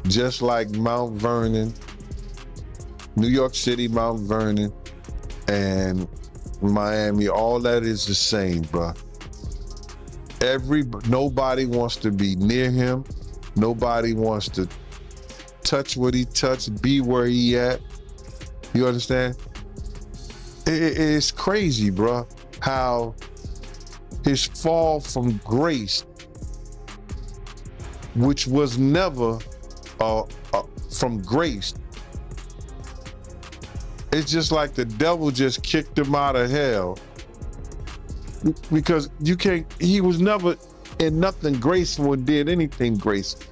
just like Mount Vernon, New York City, Mount Vernon, and Miami, all that is the same, bro. Nobody wants to be near him. Nobody wants to touch what he touched, be where he at. You understand? It's crazy, bro, how his fall from grace, which was never from grace. It's just like the devil just kicked him out of hell, because he was never in nothing graceful and did anything graceful.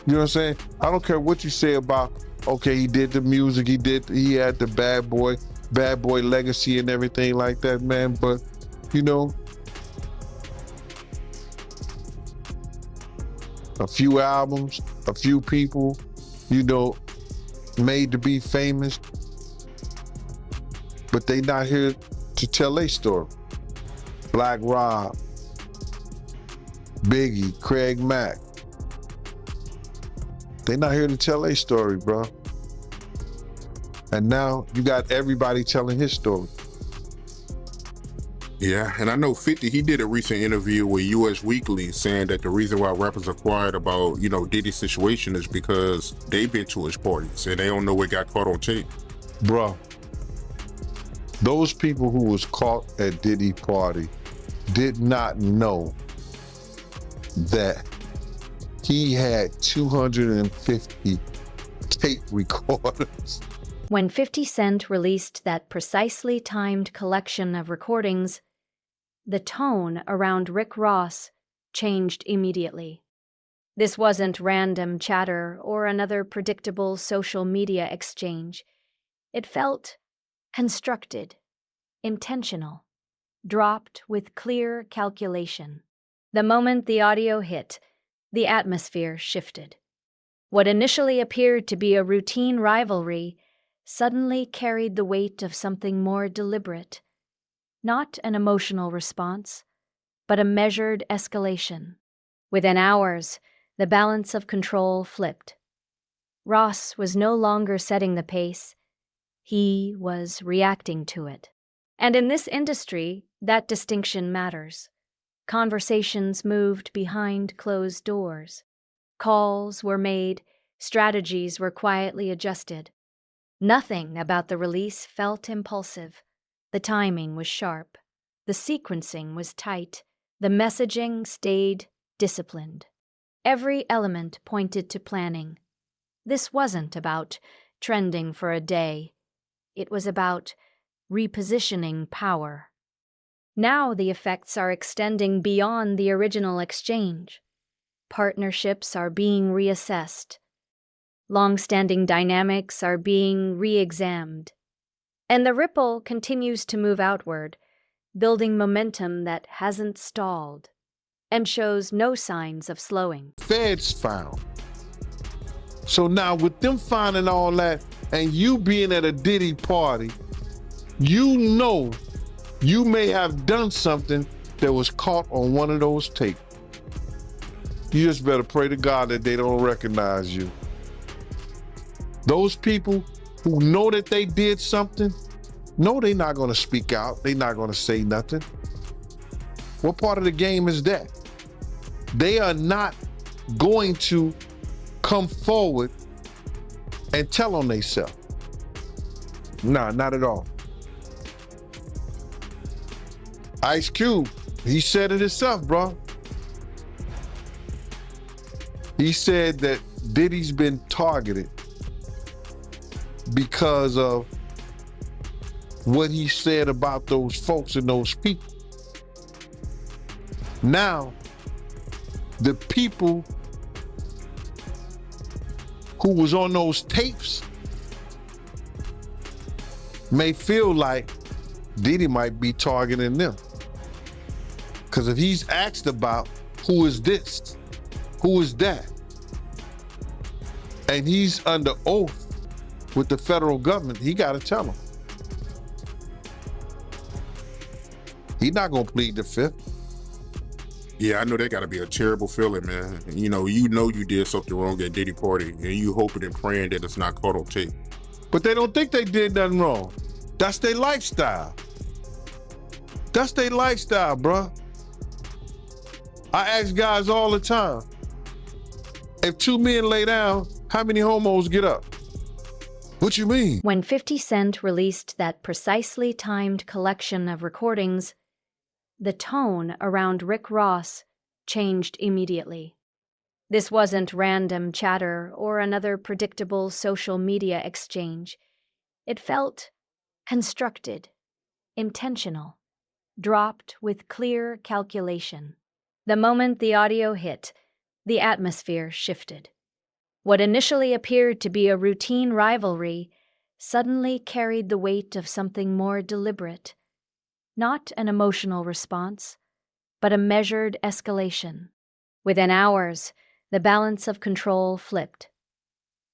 You know what I'm saying? I don't care what you say about, okay, he did the music, he had the bad boy legacy and everything like that, man, but you know, a few albums, a few people, you know, made to be famous, but they not here to tell their story. Black Rob, Biggie, Craig Mack. They not here to tell their story, bro. And now you got everybody telling his story. Yeah, and I know 50, he did a recent interview with US Weekly saying that the reason why rappers are quiet about, you know, Diddy's situation is because they've been to his parties and they don't know what got caught on tape. Bro, those people who was caught at Diddy's party did not know that he had 250 tape recorders. When 50 Cent released that precisely timed collection of recordings, the tone around Rick Ross changed immediately. This wasn't random chatter or another predictable social media exchange. It felt constructed, intentional, dropped with clear calculation. The moment the audio hit, the atmosphere shifted. What initially appeared to be a routine rivalry suddenly carried the weight of something more deliberate. Not an emotional response, but a measured escalation. Within hours, the balance of control flipped. Ross was no longer setting the pace. He was reacting to it. And in this industry, that distinction matters. Conversations moved behind closed doors. Calls were made, strategies were quietly adjusted. Nothing about the release felt impulsive. The timing was sharp. The sequencing was tight. The messaging stayed disciplined. Every element pointed to planning. This wasn't about trending for a day. It was about repositioning power. Now the effects are extending beyond the original exchange. Partnerships are being reassessed. Long-standing dynamics are being re-examined. And the ripple continues to move outward, building momentum that hasn't stalled and shows no signs of slowing. Feds found. So now with them finding all that and you being at a Diddy party, you know you may have done something that was caught on one of those tapes. You just better pray to God that they don't recognize you. Those people who know that they did something, no, they're not gonna speak out. They're not gonna say nothing. What part of the game is that? They are not going to come forward and tell on themselves. Nah, not at all. Ice Cube, he said it himself, bro. He said that Diddy's been targeted because of what he said about those folks and those people. Now, the people who was on those tapes may feel like Diddy might be targeting them. Because if he's asked about who is this, who is that, and he's under oath with the federal government, he got to tell them. He's not going to plead the fifth. Yeah, I know that got to be a terrible feeling, man. You know you did something wrong at Diddy party, and you hoping and praying that it's not caught on tape. But they don't think they did nothing wrong. That's their lifestyle. That's their lifestyle, bruh. I ask guys all the time, if two men lay down, how many homos get up? What you mean? When 50 Cent released that precisely timed collection of recordings, the tone around Rick Ross changed immediately. This wasn't random chatter or another predictable social media exchange. It felt constructed, intentional, dropped with clear calculation. The moment the audio hit, the atmosphere shifted. What initially appeared to be a routine rivalry suddenly carried the weight of something more deliberate. Not an emotional response, but a measured escalation. Within hours, the balance of control flipped.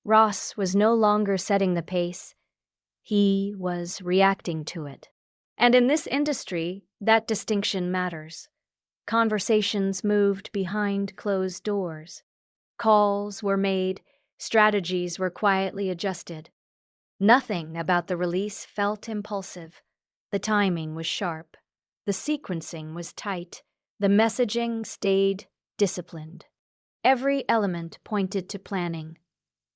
Ross was no longer setting the pace. He was reacting to it. And in this industry, that distinction matters. Conversations moved behind closed doors. Calls were made, strategies were quietly adjusted. Nothing about the release felt impulsive. The timing was sharp. The sequencing was tight. The messaging stayed disciplined. Every element pointed to planning.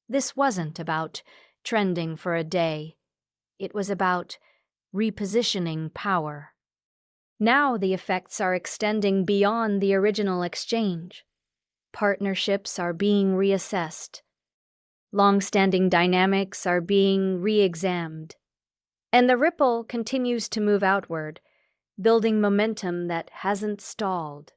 This wasn't about trending for a day. It was about repositioning power. Now the effects are extending beyond the original exchange. Partnerships are being reassessed. Long-standing dynamics are being re-examined. And the ripple continues to move outward, building momentum that hasn't stalled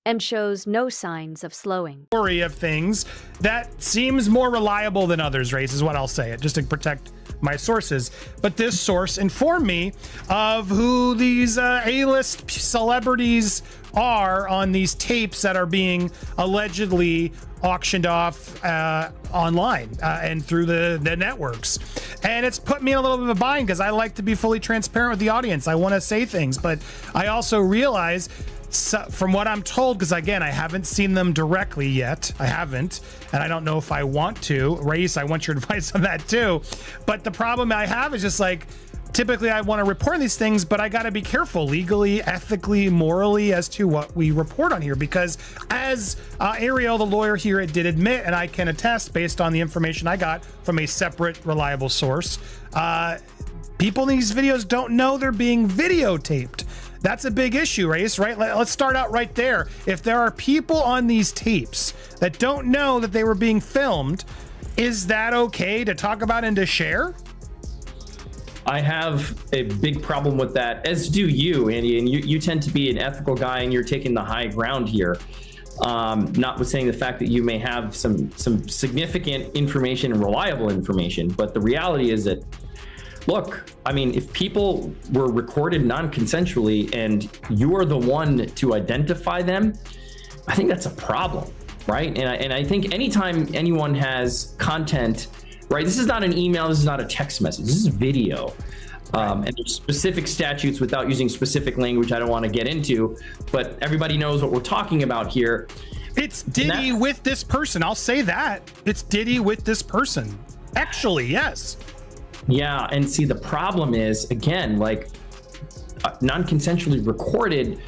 and shows no signs of slowing. Story of things that seems more reliable than others, Race, is what I'll say, just to protect my sources. But this source informed me of who these A-list celebrities are on these tapes that are being allegedly auctioned off online and through the networks. And it's put me in a little bit of a bind because I like to be fully transparent with the audience. I want to say things, but I also realize, from what I'm told, because again, I haven't seen them directly yet. I haven't, and I don't know if I want to. Race, I want your advice on that too. But the problem I have is just like, typically I want to report these things, but I got to be careful legally, ethically, morally as to what we report on here, because as Ariel, the lawyer here, did admit, and I can attest based on the information I got from a separate, reliable source, people in these videos don't know they're being videotaped. That's a big issue, Race, right? Let's start out right there. If there are people on these tapes that don't know that they were being filmed, is that okay to talk about and to share? I have a big problem with that, as do you, Andy, and you tend to be an ethical guy and you're taking the high ground here. Notwithstanding the fact that you may have some significant information and reliable information, but the reality is that, look, I mean, if people were recorded non-consensually and you're the one to identify them, I think that's a problem, right? And I think anytime anyone has content, right, this is not an email, this is not a text message, this is video. And there's specific statutes, without using specific language I don't want to get into, but everybody knows what we're talking about here. It's Diddy with this person. I'll say that. It's Diddy with this person. Actually, yes. Yeah, and see, the problem is, again, like non-consensually recorded,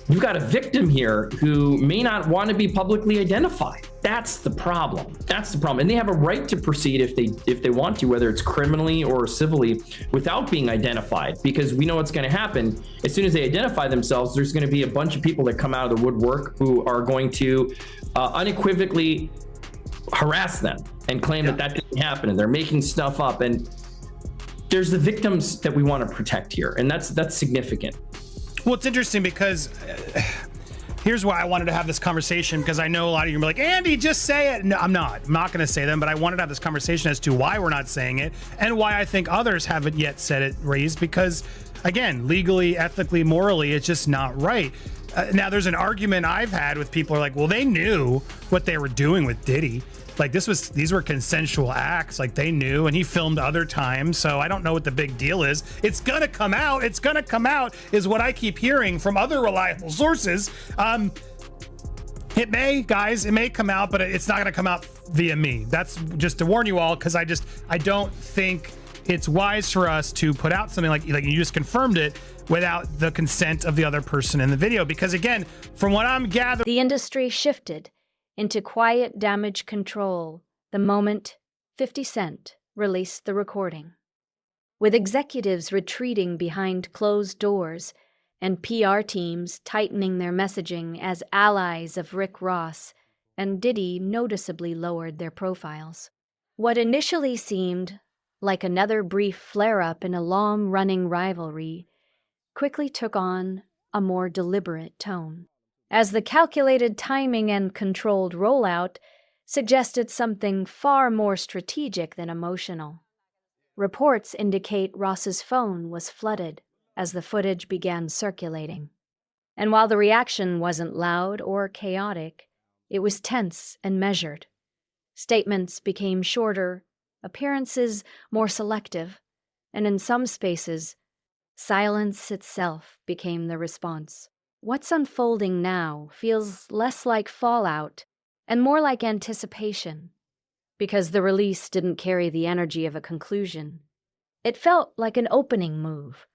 you've got a victim here who may not want to be publicly identified. That's the problem. That's the problem. And they have a right to proceed if they want to, whether it's criminally or civilly, without being identified, because we know what's going to happen. As soon as they identify themselves, there's going to be a bunch of people that come out of the woodwork who are going to unequivocally harass them and claim that didn't happen, and they're making stuff up. And there's the victims that we want to protect here, and that's significant. Well, it's interesting because here's why I wanted to have this conversation, because I know a lot of you are like, Andy, just say it. No, I'm not going to say them, but I wanted to have this conversation as to why we're not saying it and why I think others haven't yet said it, Raised, because again, legally, ethically, morally, it's just not right. Now, there's an argument I've had with people who are like, well, they knew what they were doing with Diddy. Like these were consensual acts, like they knew, and he filmed other times. So I don't know what the big deal is. It's gonna come out. It's gonna come out is what I keep hearing from other reliable sources. It may, guys, it may come out, but it's not going to come out via me. That's just to warn you all, because I don't think it's wise for us to put out something like you just confirmed it without the consent of the other person in the video. Because again, from what I'm gathering, The industry shifted into quiet damage control the moment 50 Cent released the recording. With executives retreating behind closed doors and PR teams tightening their messaging as allies of Rick Ross, and Diddy noticeably lowered their profiles. What initially seemed like another brief flare-up in a long-running rivalry quickly took on a more deliberate tone, as the calculated timing and controlled rollout suggested something far more strategic than emotional. Reports indicate Ross's phone was flooded as the footage began circulating. And while the reaction wasn't loud or chaotic, it was tense and measured. Statements became shorter, appearances more selective, and in some spaces, silence itself became the response. What's unfolding now feels less like fallout and more like anticipation, because the release didn't carry the energy of a conclusion. It felt like an opening move,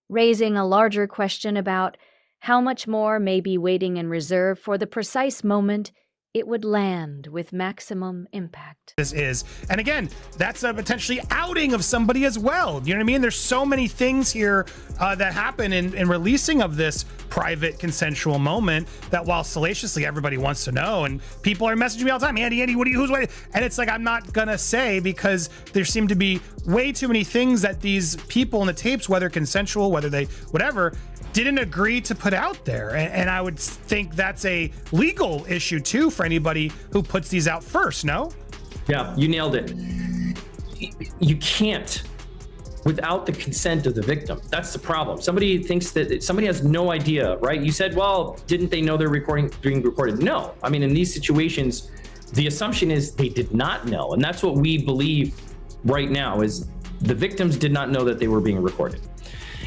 raising a larger question about how much more may be waiting in reserve for the precise moment it would land with maximum impact. this is. And again, that's a potentially outing of somebody as well. You know what I mean? There's so many things here that happen in releasing of this private consensual moment that while salaciously everybody wants to know, and people are messaging me all the time, Andy, who's waiting? And it's like, I'm not gonna say, because there seem to be way too many things that these people in the tapes, whether consensual, whether they, whatever, didn't agree to put out there. And I would think that's a legal issue too for anybody who puts these out first, no? Yeah, you nailed it. You can't without the consent of the victim. That's the problem. Somebody thinks that somebody has no idea, right? You said, well, didn't they know they're being recorded? No. I mean, in these situations, the assumption is they did not know. And that's what we believe right now is the victims did not know that they were being recorded.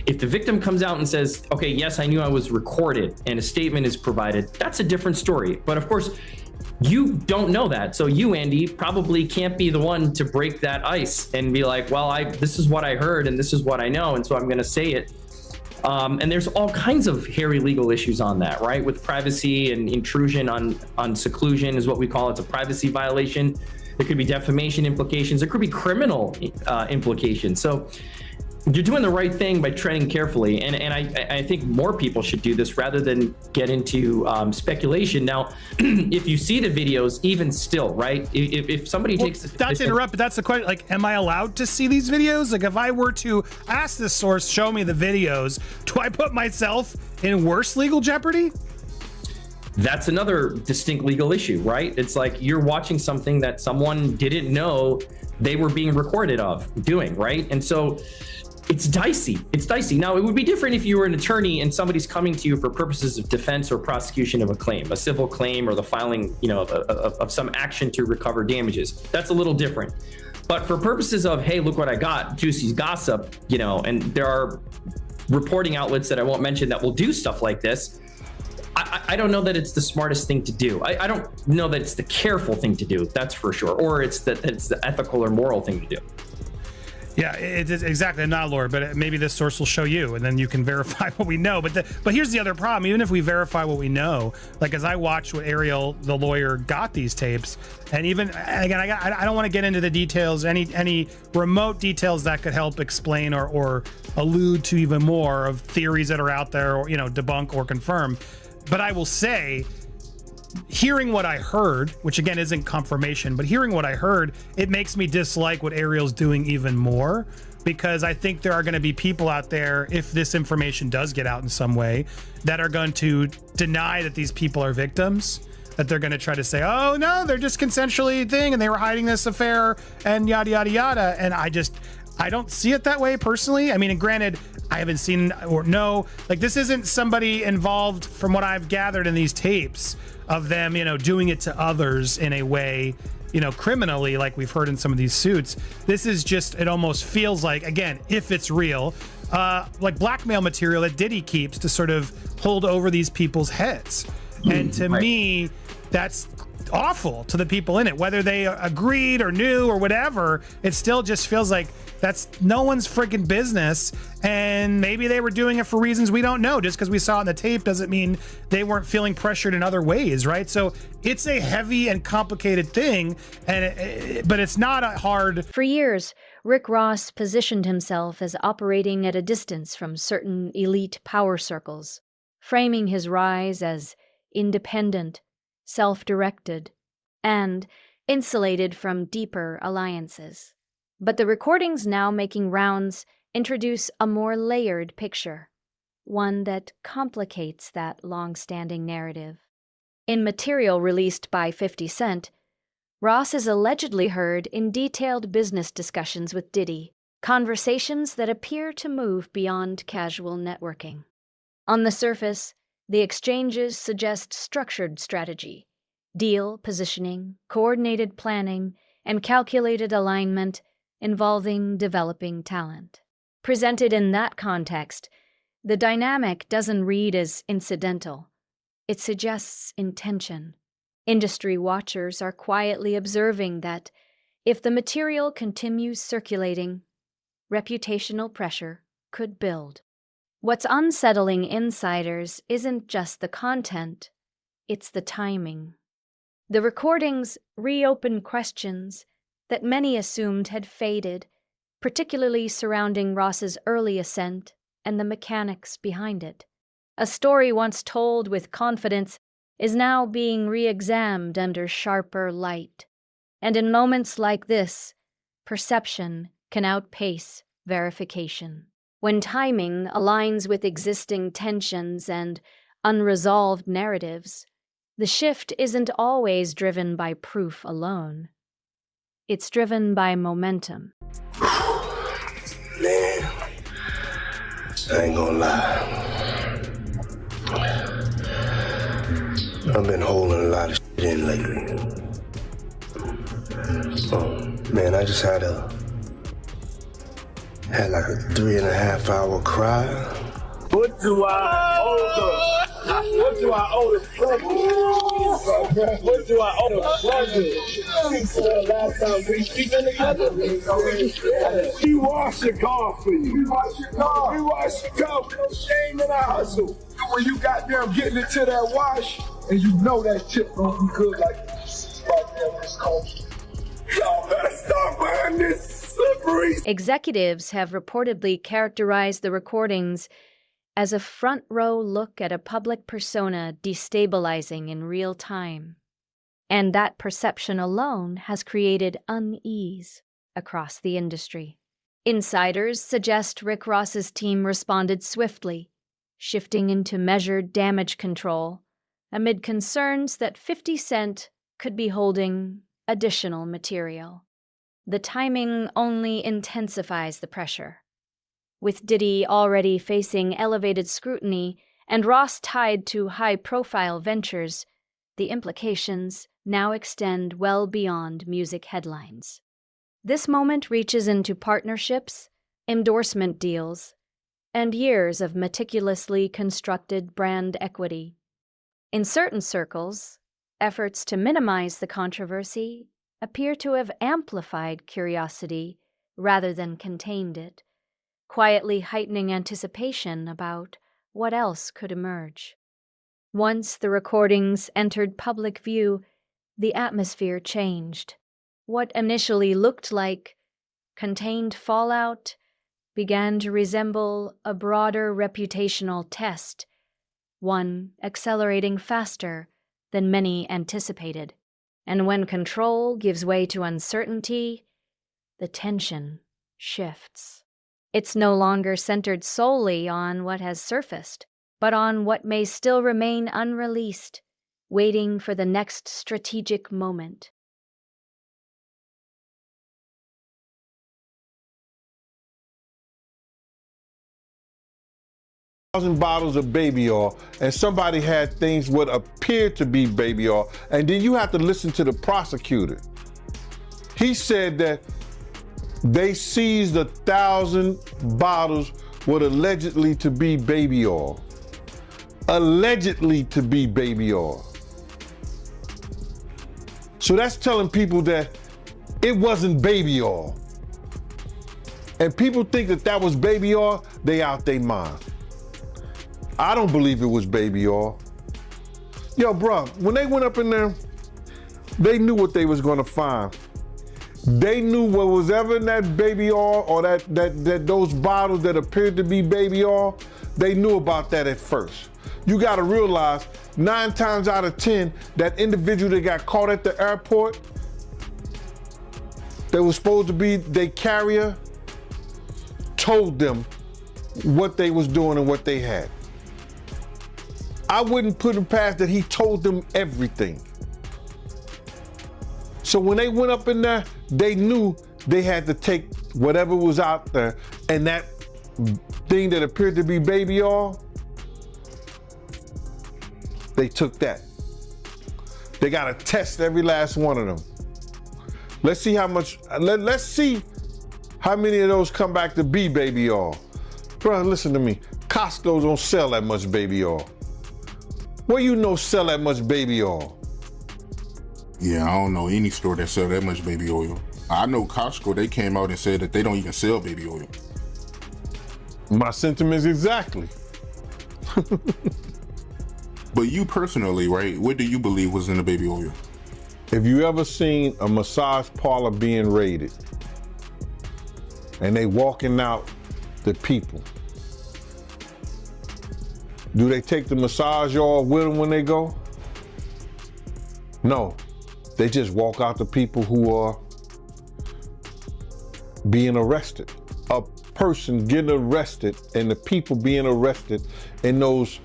If the victim comes out and says, okay, yes, I knew I was recorded, and a statement is provided, that's a different story. But of course, you don't know that. So you, Andy, probably can't be the one to break that ice and be like, well, this is what I heard and this is what I know, and so I'm going to say it. And there's all kinds of hairy legal issues on that, right? With privacy and intrusion on seclusion is what we call it. It's a privacy violation. There could be defamation implications. There could be criminal implications. So you're doing the right thing by treading carefully, and I think more people should do this rather than get into speculation. Now, if you see the videos, even still, right? If somebody takes not to interrupt, but that's the question. Like, am I allowed to see these videos? Like, if I were to ask this source, show me the videos, do I put myself in worse legal jeopardy? That's another distinct legal issue, right? It's like you're watching something that someone didn't know they were being recorded of doing, right? And so it's dicey. It's dicey. Now, it would be different if you were an attorney and somebody's coming to you for purposes of defense or prosecution of a claim, a civil claim, or the filing, of some action to recover damages. That's a little different. But for purposes of, hey, look what I got, juicy gossip, and there are reporting outlets that I won't mention that will do stuff like this. I don't know that it's the smartest thing to do. I don't know that it's the careful thing to do. That's for sure. Or it's the ethical or moral thing to do. Yeah, it is exactly. I'm not a lawyer, but maybe this source will show you, and then you can verify what we know. But here's the other problem. Even if we verify what we know, like as I watched what Ariel, the lawyer, got these tapes, and even again, I don't want to get into the details, any remote details that could help explain or allude to even more of theories that are out there, or debunk or confirm. But I will say, hearing what I heard, which again isn't confirmation, but hearing what I heard, it makes me dislike what Ariel's doing even more, because I think there are going to be people out there, if this information does get out in some way, that are going to deny that these people are victims, that they're going to try to say, oh no, they're just consensually thing and they were hiding this affair and yada yada yada. And I don't see it that way personally. I mean, and granted, I haven't seen or know, like, this isn't somebody involved, from what I've gathered in these tapes, of them, doing it to others in a way, criminally, like we've heard in some of these suits. This is just, it almost feels like, again, if it's real, like blackmail material that Diddy keeps to sort of hold over these people's heads. And to me, that's awful to the people in it, whether they agreed or knew or whatever. It still just feels like that's no one's freaking business, and maybe they were doing it for reasons we don't know. Just because we saw it in the tape doesn't mean they weren't feeling pressured in other ways, right? So it's a heavy and complicated thing, but it's not a hard. For years, Rick Ross positioned himself as operating at a distance from certain elite power circles, framing his rise as independent, self-directed, and insulated from deeper alliances. But the recordings now making rounds introduce a more layered picture, one that complicates that long-standing narrative. In material released by 50 Cent, Ross is allegedly heard in detailed business discussions with Diddy, conversations that appear to move beyond casual networking. On the surface, the exchanges suggest structured strategy, deal positioning, coordinated planning, and calculated alignment involving developing talent. Presented in that context, the dynamic doesn't read as incidental. It suggests intention. Industry watchers are quietly observing that if the material continues circulating, reputational pressure could build. What's unsettling insiders isn't just the content, it's the timing. The recordings reopen questions that many assumed had faded, particularly surrounding Ross's early ascent and the mechanics behind it. A story once told with confidence is now being re-examined under sharper light. And in moments like this, perception can outpace verification. When timing aligns with existing tensions and unresolved narratives, the shift isn't always driven by proof alone. It's driven by momentum. Man, I ain't gonna lie. I've been holding a lot of shit in lately. Man, I just had like a 3.5 hour cry. What do I owe the president? What do I owe the president? The last time we speaking together, we wash your car for you. We wash your car. We wash your car with no shame in our hustle. When you got them getting into that wash, and you know that chip gonna be good, like right there in this coast. Y'all better stop behind this slippery. Executives have reportedly characterized the recordings as a front-row look at a public persona destabilizing in real time. And that perception alone has created unease across the industry. Insiders suggest Rick Ross's team responded swiftly, shifting into measured damage control amid concerns that 50 Cent could be holding additional material. The timing only intensifies the pressure. With Diddy already facing elevated scrutiny and Ross tied to high-profile ventures, the implications now extend well beyond music headlines. This moment reaches into partnerships, endorsement deals, and years of meticulously constructed brand equity. In certain circles, efforts to minimize the controversy appear to have amplified curiosity rather than contained it, quietly heightening anticipation about what else could emerge. Once the recordings entered public view, the atmosphere changed. What initially looked like contained fallout began to resemble a broader reputational test, one accelerating faster than many anticipated. And when control gives way to uncertainty, the tension shifts. It's no longer centered solely on what has surfaced, but on what may still remain unreleased, waiting for the next strategic moment. Bottles of baby oil, and somebody had things what appeared to be baby oil, and then you have to listen to the prosecutor. He said that they seized 1,000 bottles what allegedly to be baby oil. allegedly to be baby oil. So that's telling people that it wasn't baby oil. And people think that that was baby oil, they out their mind. I don't believe it was baby oil. Yo, bro, when they went up in there, they knew what they was gonna find. They knew what was ever in that baby oil or that those bottles that appeared to be baby oil, they knew about that at first. You gotta realize 9 times out of 10, that individual that got caught at the airport, that was supposed to be their carrier, told them what they was doing and what they had. I wouldn't put it past that he told them everything. So when they went up in there, they knew they had to take whatever was out there, and that thing that appeared to be baby oil, they took that. They gotta test every last one of them. Let's see how much, let's see how many of those come back to be baby oil. Bro, listen to me. Costco don't sell that much baby oil. Where you know sell that much baby oil? Yeah, I don't know any store that sell that much baby oil. I know Costco, they came out and said that they don't even sell baby oil. My sentiments exactly. But you personally, right, what do you believe was in the baby oil? If you ever seen a massage parlor being raided and they walking out the people, do they take the massage oil with them when they go? No, they just walk out the people who are being arrested. A person getting arrested and the people being arrested in those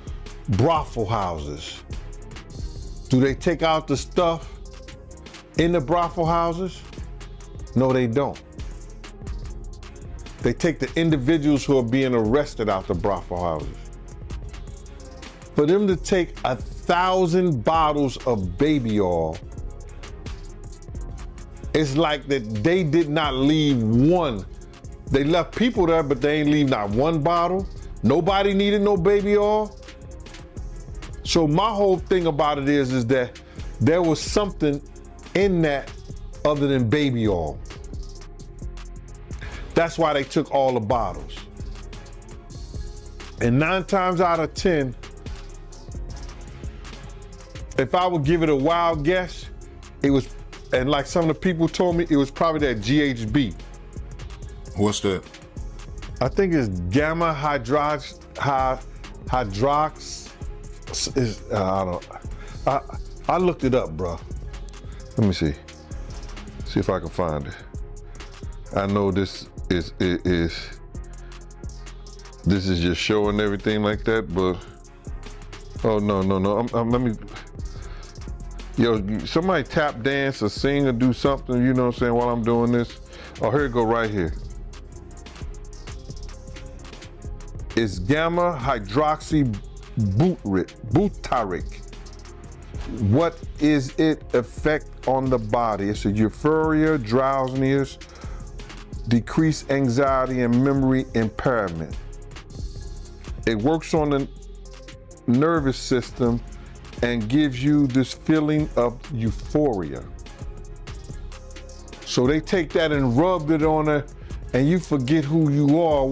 brothel houses. Do they take out the stuff in the brothel houses? No, they don't. They take the individuals who are being arrested out the brothel houses. For them to take 1,000 bottles of baby oil, it's like that they did not leave one. They left people there, but they ain't leave not one bottle. Nobody needed no baby oil. So my whole thing about it is that there was something in that other than baby oil. That's why they took all the bottles. And 9 times out of 10, if I would give it a wild guess, it was, and like some of the people told me, it was probably that GHB. What's that? I think it's gamma hydrox, I looked it up, bro. Let me see if I can find it. I know this is just showing everything like that, but oh no. Let me. Yo, somebody tap dance or sing or do something, you know what I'm saying, while I'm doing this. Oh, here it go right here. It's gamma hydroxy butyric. What is its effect on the body? It's a euphoria, drowsiness, decreased anxiety, and memory impairment. It works on the nervous system and gives you this feeling of euphoria. So they take that and rub it on her, and you forget who you are.